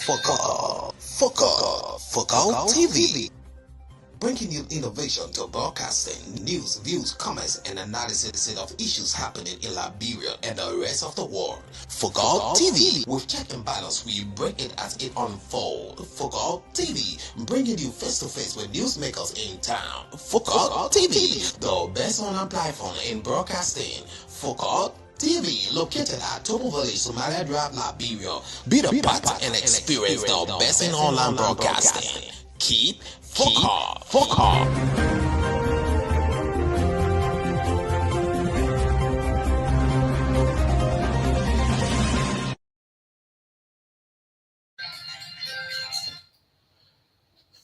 Focal TV, bringing you innovation to broadcasting, news, views, comments, and analysis of issues happening in Liberia and the rest of the world. Focal TV, with check and balance, we break it as it unfolds. Focal TV, bringing you face to face with newsmakers in town. Focal TV, the best online platform in broadcasting. Focal TV, located at Tobo Village, Somalia Drive, Liberia. Be the part and experience the best in online broadcasting. Keep Focal.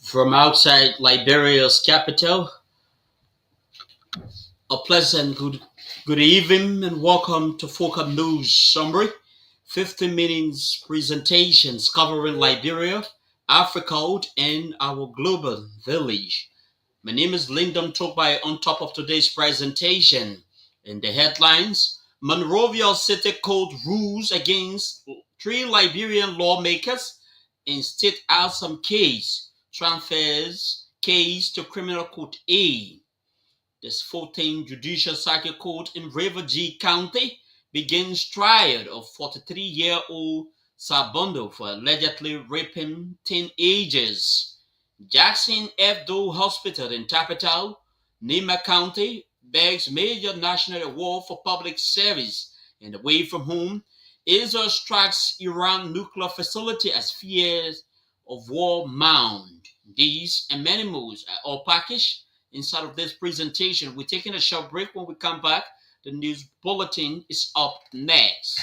From outside Liberia's capital, a pleasant good evening and welcome to Focal News Summary. 15 minutes presentations covering Liberia, Africa, and our global village. My name is Lyndon Tokbai. On top of today's presentation, in the headlines, Monrovia City Code rules against 3 Liberian lawmakers in State Awesome case transfers case to Criminal Court A. This 14th Judicial Circuit Court in River-G County begins trial of 43-year-old Sabondo for allegedly raping teenagers. Jackson F. Doe Hospital in Tapatow, Nema County, begs major national award for public service and away from home. Israel strikes Iran nuclear facility as fears of war mount. These and many more are all packaged inside of this presentation. We're taking a short break. When we come back, the news bulletin is up next.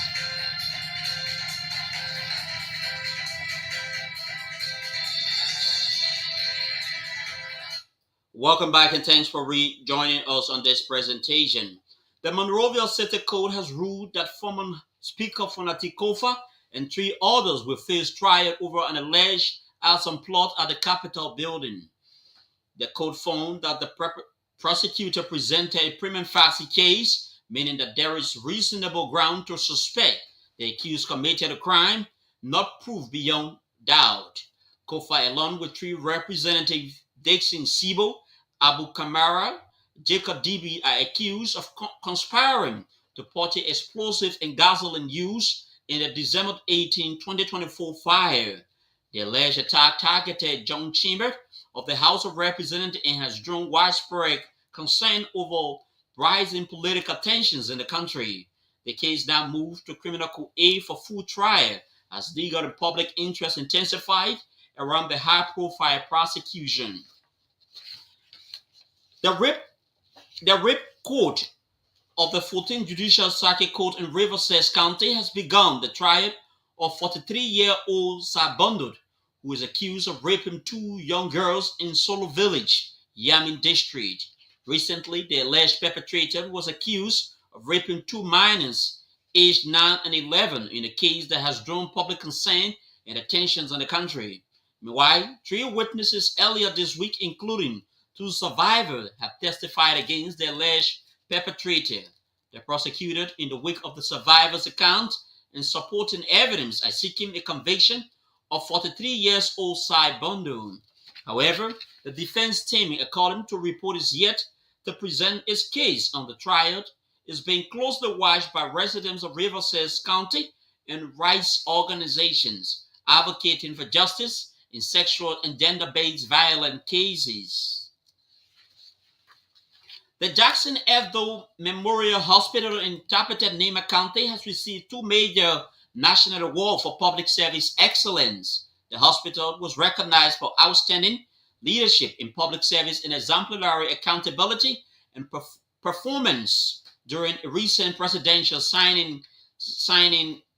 Welcome back and thanks for joining us on this presentation. The Monrovia City Code has ruled that former Speaker Fonati Kofa and 3 others will face trial over an alleged arson plot at the Capitol building. The court found that the prosecutor presented a prima facie case, meaning that there is reasonable ground to suspect the accused committed a crime, not proved beyond doubt. Kofa, along with 3 representatives, Dixon Sibo, Abu Kamara, Jacob Dibi, are accused of conspiring to party explosives and gasoline use in the December 18, 2024 fire. The alleged attack targeted John Chambers of the House of Representatives and has drawn widespread concern over rising political tensions in the country. The case now moved to Criminal Court A for full trial as legal and public interest intensified around the high-profile prosecution. The RIP Court of the 14th Judicial Circuit Court in Riverside County has begun the trial of 43-year-old Sabondo, who is accused of raping 2 young girls in Solo Village, Yamin District. Recently, the alleged perpetrator was accused of raping 2 minors aged 9 and 11 in a case that has drawn public concern and attention in the country. Meanwhile, 3 witnesses earlier this week, including 2 survivors, have testified against the alleged perpetrator. The prosecutor, in the wake of the survivors' account and supporting evidence, are seeking a conviction of 43-year-old Sabondo. However, the defense team, according to report, is yet to present its case on the trial. Is being closely watched by residents of Riverside County and rights organizations advocating for justice in sexual and gender-based violent cases. The Jackson F. Doe Memorial Hospital in Tapatow, Nema County has received 2 major national awards for public service excellence. The hospital was recognized for outstanding leadership in public service and exemplary accountability and performance during a recent presidential signing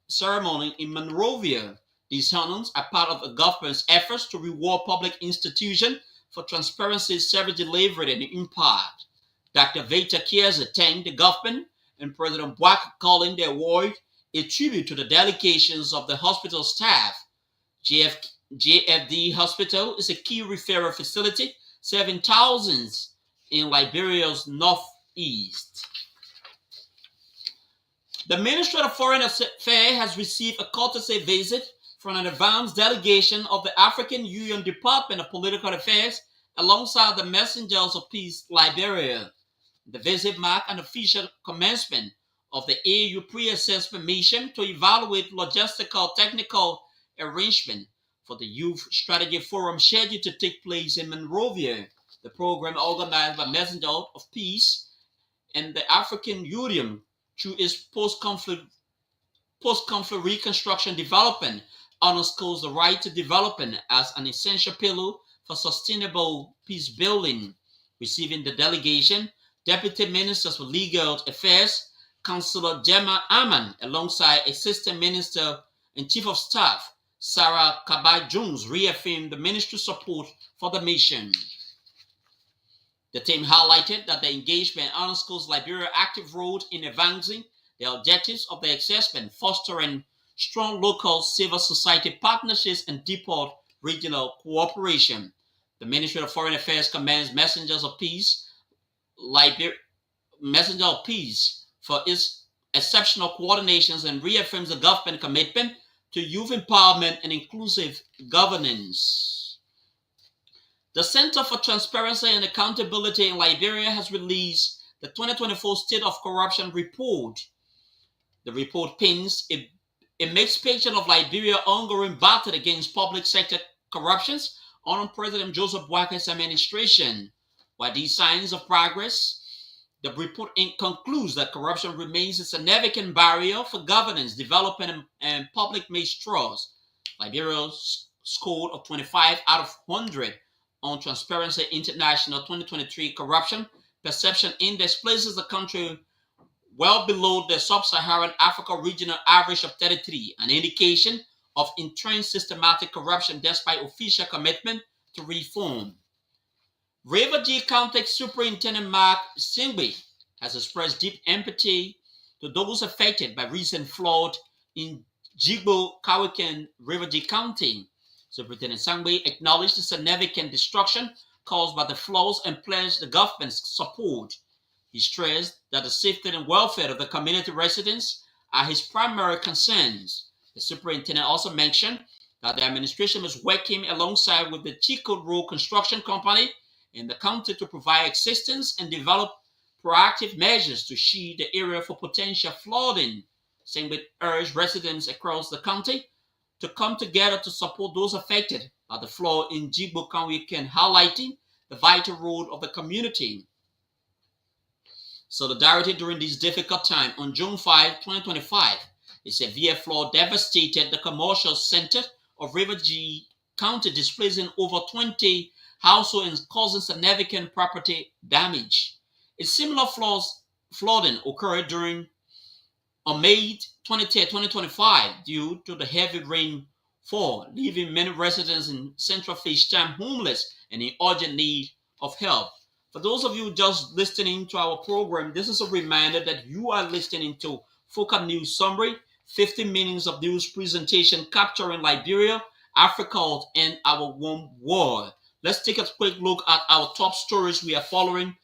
ceremony in Monrovia. These honors are part of the government's efforts to reward public institutions for transparency, service delivery, and impact. Dr. Veta Kieza thanked the government and President Buak, calling the award a tribute to the dedications of the hospital staff. JFD Hospital is a key referral facility serving thousands in Liberia's northeast. The Ministry of Foreign Affairs has received a courtesy visit from an advanced delegation of the African Union Department of Political Affairs alongside the Messengers of Peace Liberia. The visit marked an official commencement of the AU pre-assessment mission to evaluate logistical technical arrangement for the Youth Strategy Forum scheduled to take place in Monrovia. The program, organized by Messenger of Peace and the African Union through its post-conflict reconstruction development, underscores the right to development as an essential pillar for sustainable peace building. Receiving the delegation, Deputy Ministers for Legal Affairs, Councillor Gemma Aman, alongside Assistant Minister and Chief of Staff, Sarah Kabai-Jones, reaffirmed the ministry's support for the mission. The team highlighted that the engagement underscores Liberia's active role in advancing the objectives of the assessment, fostering strong local civil society partnerships and deeper regional cooperation. The Ministry of Foreign Affairs commends Messengers of Peace for its exceptional coordinations and reaffirms the government commitment to youth empowerment and inclusive governance. The Center for Transparency and Accountability in Liberia has released the 2024 State of Corruption Report. The report paints a mixed picture of Liberia's ongoing battle against public sector corruptions under President Joseph Boaki's administration. While these signs of progress, the report concludes that corruption remains a significant barrier for governance, development, and public mistrust. Liberia scored of 25 out of 100 on Transparency International 2023 Corruption Perception Index, places the country well below the sub-Saharan Africa regional average of 33, an indication of entrenched systematic corruption despite official commitment to reform. Rivers County Superintendent Mark Singbe has expressed deep empathy to those affected by recent flood in Jigbo, Kawikan, Rivers County. Superintendent Singbe acknowledged the significant destruction caused by the floods and pledged the government's support. He stressed that the safety and welfare of the community residents are his primary concerns. The superintendent also mentioned that the administration is working alongside with the Chico Road Construction Company in the county to provide assistance and develop proactive measures to shield the area for potential flooding. Singbe urged residents across the county to come together to support those affected by the flood in Jigbo County, highlighting the vital role of the community. Solidarity during this difficult time. On June 5, 2025, a severe flood devastated the commercial center of Rivers County, displacing over 20 households and causing significant property damage. A similar flooding occurred on May 23, 2025, due to the heavy rainfall, leaving many residents in Central Fishtown homeless and in urgent need of help. For those of you just listening to our program, this is a reminder that you are listening to Focal News Summary, 50 minutes of news presentation capturing Liberia, Africa, and our warm world. Let's take a quick look at our top stories we are following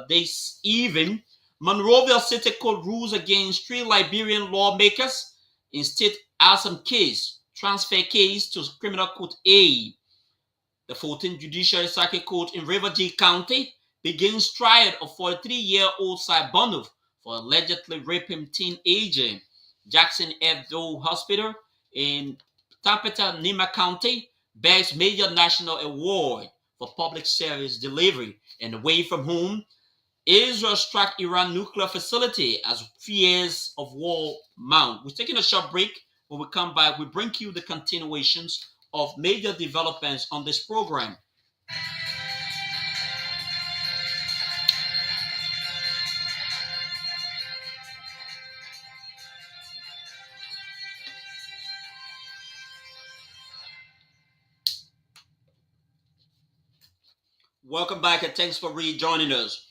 this evening. Monrovia City Court rules against 3 Liberian lawmakers in state ASAM case, transfer case to Criminal Court A. The 14th Judicial Circuit Court in Rivers County begins trial of 43-year-old Cy Bonov for allegedly raping teenager. Jackson F. Hospital in Tapeta, Nima County bears major national award for public service delivery. And away from home, Israel struck Iran nuclear facility as fears of war mount. We're taking a short break. When we come back, we bring you the continuations of major developments on this program. Welcome back and thanks for rejoining us.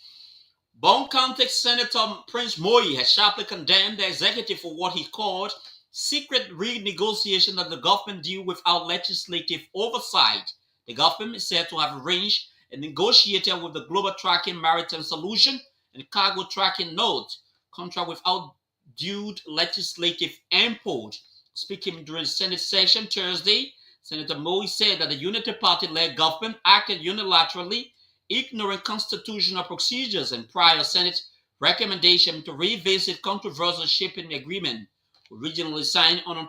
Bone County Senator Prince Moi has sharply condemned the executive for what he called secret renegotiation of the government deal without legislative oversight. The government is said to have arranged and negotiated with the Global Tracking Maritime Solution and Cargo Tracking Node contract without due legislative input. Speaking during the Senate session Thursday, Senator Moe said that the Unity Party-led government acted unilaterally, ignoring constitutional procedures and prior Senate recommendation to revisit controversial shipping agreement originally signed on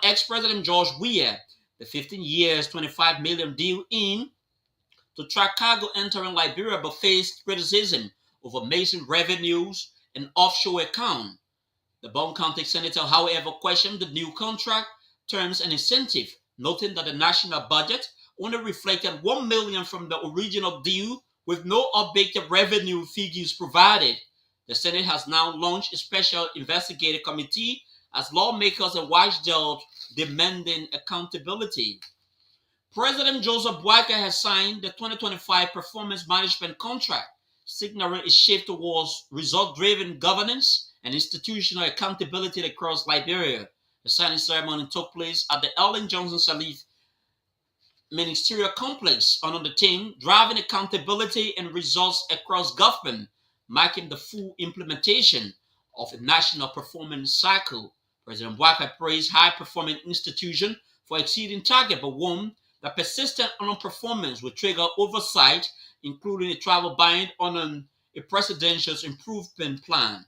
ex-President George Weah, the 15 years, $25 million deal in to track cargo entering Liberia, but faced criticism over missing revenues and offshore account. The Bone County senator, however, questioned the new contract terms and incentive, noting that the national budget only reflected $1 million from the original deal with no updated revenue figures provided. The Senate has now launched a special investigative committee as lawmakers and watchdogs demanding accountability. President Joseph Boakai has signed the 2025 performance management contract, signaling a shift towards result-driven governance and institutional accountability across Liberia. The signing ceremony took place at the Ellen Johnson Sirleaf Ministerial Complex under the theme Driving Accountability and Results Across Government, marking the full implementation of a national performance cycle. President Boakai praised high-performing institutions for exceeding target, but warned that persistent underperformance will trigger oversight, including a travel ban on a presidential improvement plan.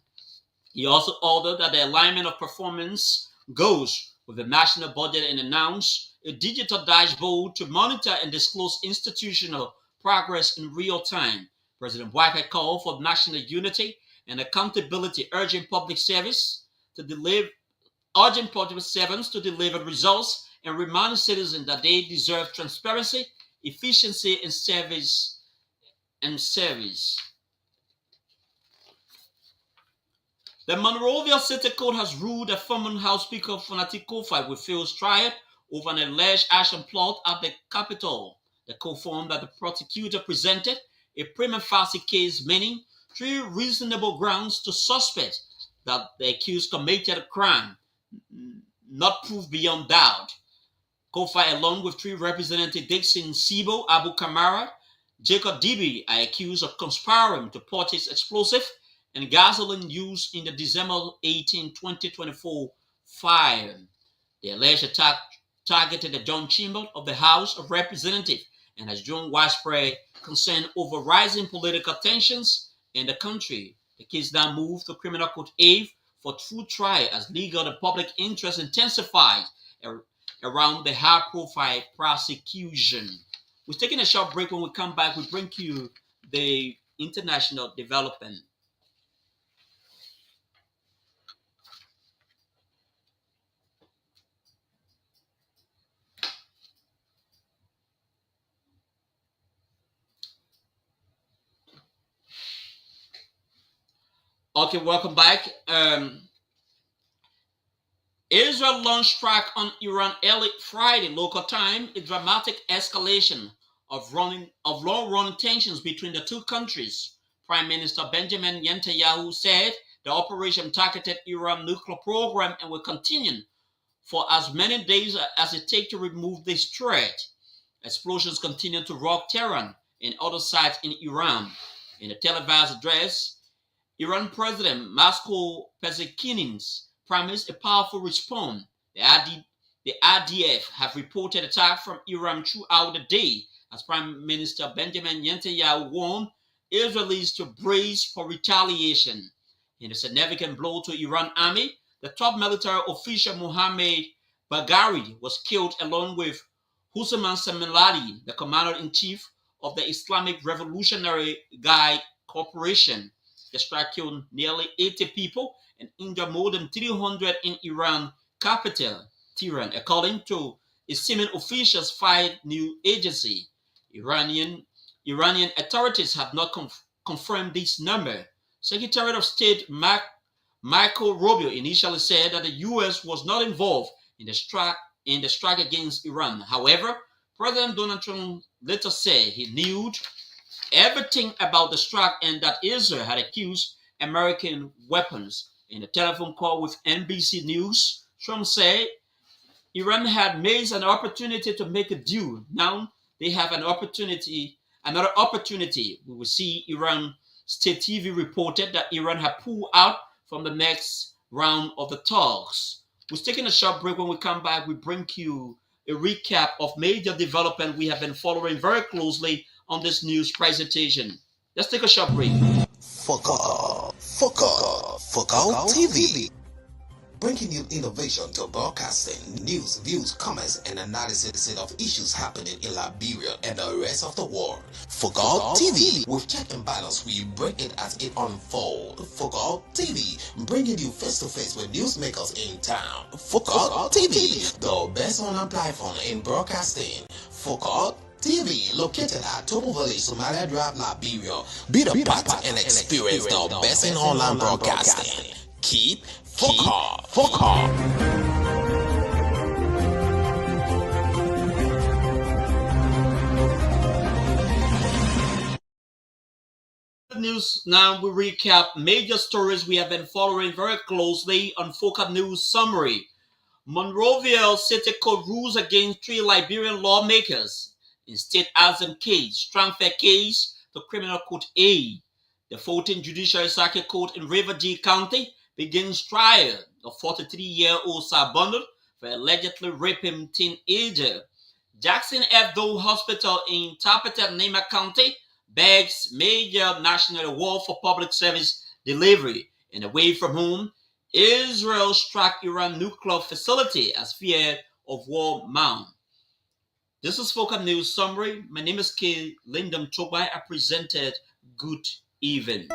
He also ordered that the alignment of performance goals with the national budget and announced a digital dashboard to monitor and disclose institutional progress in real time. President Boakai called for national unity and accountability, urging public servants to deliver results and reminding citizens that they deserve transparency, efficiency, and service. The Monrovia City Court has ruled that former House Speaker Fonati Kofi will face trial over an alleged arson plot at the Capitol. The court found that the prosecutor presented a prima facie case, meaning 3 reasonable grounds to suspect that the accused committed a crime, not proved beyond doubt. Kofi, along with 3 representatives Dixon Sibo, Abu Kamara, Jacob Dibi, are accused of conspiring to purchase explosive and gasoline used in the December 18, 2024 fire. The alleged attack targeted the John Chamber of the House of Representatives and has drawn widespread concern over rising political tensions in the country. The case now moved to criminal court A for true trial as legal and public interest intensified around the high-profile prosecution. We're taking a short break. When we come back, we bring you the international development. Okay, welcome back. Israel launched strike on Iran early Friday local time, a dramatic escalation of long-running tensions between the two countries. Prime Minister Benjamin Netanyahu said the operation targeted Iran's nuclear program and will continue for as many days as it takes to remove this threat. Explosions continue to rock Tehran and other sites in Iran. In a televised address, Iran President Masoud Pezeshkian promised a powerful response. The IDF have reported attacks from Iran throughout the day, as Prime Minister Benjamin Netanyahu warned Israelis to brace for retaliation. In a significant blow to Iran army, the top military official Mohammad Bagheri was killed along with Hossein Salami, the commander-in-chief of the Islamic Revolutionary Guard Corporation. The strike killed nearly 80 people and injured more than 300 in Iran capital, Tehran, according to a senior officials fired news agency. Iranian authorities have not confirmed this number. Secretary of State Marco Rubio initially said that the U.S. was not involved in the strike against Iran. However, President Donald Trump later said he knew everything about the strike and that Israel had accused American weapons. In a telephone call with NBC News, Trump said Iran had missed an opportunity to make a deal. Now they have another opportunity. We will see. Iran State TV reported that Iran had pulled out from the next round of the talks. We're taking a short break. When we come back, we bring you a recap of major development we have been following very closely on this news presentation. Let's take a short break. Focal TV. Bringing you innovation to broadcasting, news, views, comments, and analysis of issues happening in Liberia and the rest of the world. Focal TV, with check and balance, we break it as it unfolds. Focal TV, bringing you face to face with newsmakers in town. Focal TV, the best online platform in broadcasting. Focal TV, located at Topo Village, Somalia Drive, Liberia. Be the part and experience the best in online broadcasting. Keep Focal. News now, we recap major stories we have been following very closely on Focal News Summary. Monrovia City Court rules against 3 Liberian lawmakers in state arson case, transfer case to Criminal Court A. The 14th Judicial Circuit Court in River-D County begins trial of 43-year-old Sabundle for allegedly raping teenager. Jackson F. Doe Hospital in Tapeta, Nema County begs major national award for public service delivery. And away from home, Israel struck Iran nuclear facility as fear of war mount. This is Focal News Summary. My name is K. Lyndon Tobai. I presented Good Evening.